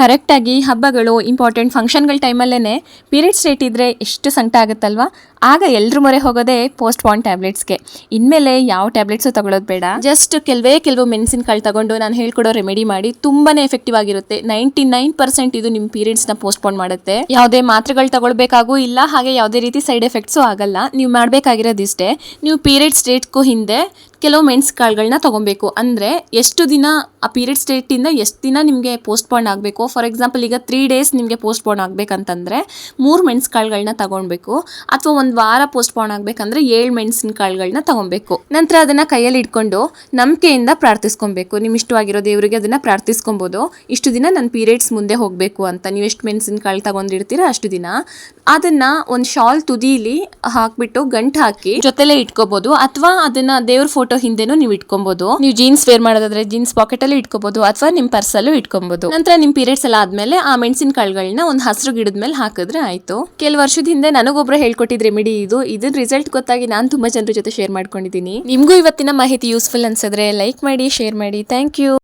ಕರೆಕ್ಟಾಗಿ ಹಬ್ಬಗಳು ಇಂಪಾರ್ಟೆಂಟ್ ಫಂಕ್ಷನ್ಗಳ ಟೈಮಲ್ಲೇ ಪೀರಿಯಡ್ಸ್ ಡೇಟ್ ಇದ್ದರೆ ಎಷ್ಟು ಸಂಕಟ ಆಗುತ್ತಲ್ವಾ. ಆಗ ಎಲ್ಲರೂ ಮೊರೆ ಹೋಗೋದೇ ಪೋಸ್ಟ್ಪಾನ್ ಟ್ಯಾಬ್ಲೆಟ್ಸ್ಗೆ. ಇನ್ಮೇಲೆ ಯಾವ ಟ್ಯಾಬ್ಲೆಟ್ಸು ತಗೊಳ್ಳೋದು ಬೇಡ. ಜಸ್ಟ್ ಕೆಲವು ಮೆಣಸಿನಕಾಳು ತಗೊಂಡು ನಾನು ಹೇಳ್ಕೊಡೋ ರೆಮಿಡಿ ಮಾಡಿ ತುಂಬಾ ಎಫೆಕ್ಟಿವ್ ಆಗಿರುತ್ತೆ. 99% ಇದು ನಿಮ್ಮ ಪೀರಿಯಡ್ಸ್ನ ಪೋಸ್ಟ್ಪಾನ್ ಮಾಡುತ್ತೆ. ಯಾವುದೇ ಮಾತ್ರೆಗಳು ತಗೊಳ್ಬೇಕಾಗೂ ಇಲ್ಲ, ಹಾಗೆ ಯಾವುದೇ ರೀತಿ ಸೈಡ್ ಎಫೆಕ್ಟ್ಸು ಆಗಲ್ಲ. ನೀವು ಮಾಡಬೇಕಾಗಿರೋದಿಷ್ಟೇ, ನೀವು ಪೀರಿಯಡ್ಸ್ ಡೇಟ್ಗೂ ಹಿಂದೆ ಕೆಲವು ಮೆಣಸುಕಾಳುಗಳನ್ನ ತಗೊಬೇಕು. ಅಂದರೆ ಎಷ್ಟು ದಿನ ಆ ಪೀರಿಯಡ್ಸ್ ಡೇಟಿಂದ ಎಷ್ಟು ದಿನ ನಿಮಗೆ ಪೋಸ್ಟ್ಪಾನ್ ಆಗಬೇಕು. ಫಾರ್ ಎಕ್ಸಾಂಪಲ್ ಈಗ 3 days ನಿಮಗೆ ಪೋಸ್ಟ್ಪಾನ್ ಆಗಬೇಕಂತಂದರೆ 3 ಮೆಣಸುಕಾಳುಗಳನ್ನ ತಗೊಳ್ಬೇಕು. ಅಥವಾ 1 ವಾರ ಪೋಸ್ಟ್ಪಾನ್ ಆಗಬೇಕಂದ್ರೆ 7 ಮೆಣಸಿನಕಾಳುಗಳನ್ನ ತಗೊಬೇಕು. ನಂತರ ಅದನ್ನು ಕೈಯಲ್ಲಿ ಇಟ್ಕೊಂಡು ನಂಬಿಕೆಯಿಂದ ಪ್ರಾರ್ಥಿಸ್ಕೊಬೇಕು. ನಿಮ್ಮ ಇಷ್ಟವಾಗಿರೋ ದೇವರಿಗೆ ಅದನ್ನು ಪ್ರಾರ್ಥಿಸ್ಕೊಬೋದು. ಇಷ್ಟು ದಿನ ನನ್ನ ಪೀರಿಯಡ್ಸ್ ಮುಂದೆ ಹೋಗಬೇಕು ಅಂತ. ನೀವು ಎಷ್ಟು ಮೆಣಸಿನಕಾಳು ತಗೊಂಡಿರ್ತೀರ ಅಷ್ಟು ದಿನ ಅದನ್ನು ಒಂದು ಶಾಲ್ ತುದೀಲಿ ಹಾಕ್ಬಿಟ್ಟು ಗಂಟು ಹಾಕಿ ಜೊತೆಲೇ ಇಟ್ಕೋಬಹುದು. ಅಥವಾ ಅದನ್ನ ದೇವ್ರ ಫೋಟೋ ಹಿಂದೆನೂ ನೀವು ಇಟ್ಕೊಬಹುದು. ನೀವು ಜೀನ್ಸ್ ವೇರ್ ಮಾಡೋದಾದ್ರೆ ಜೀನ್ಸ್ ಪಾಕೆಟ್ ಅಲ್ಲಿ ಇಟ್ಕೋಬಹುದು, ಅಥವಾ ನಿಮ್ಮ ಪರ್ಸಲ್ಲೂ ಇಟ್ಕೊಬಹುದು. ನಂತರ ನಿಮ್ಮ ಪೀರಿಯಡ್ಸ್ ಎಲ್ಲ ಆದ್ಮೇಲೆ ಆ ಮೆಣಸಿನಕಾಳುಗಳನ್ನ ಒಂದು ಹಸಿರು ಗಿಡದ ಮೇಲೆ ಹಾಕಿದ್ರೆ ಆಯ್ತು. ಕೆಲವು ವರ್ಷದ ಹಿಂದೆ ನನಗೊಬ್ರು ಹೇಳ್ಕೊಟ್ಟಿದ್ ರೆಮಿಡಿ ಇದು. ಇದನ್ನ ರಿಸಲ್ಟ್ ಗೊತ್ತಾಗಿ ನಾನು ತುಂಬಾ ಜನರ ಜೊತೆ ಶೇರ್ ಮಾಡ್ಕೊಂಡಿದ್ದೀನಿ. ನಿಮ್ಗೂ ಇವತ್ತಿನ ಮಾಹಿತಿ ಯೂಸ್ಫುಲ್ ಅನ್ಸಿದ್ರೆ ಲೈಕ್ ಮಾಡಿ, ಶೇರ್ ಮಾಡಿ. Thank you.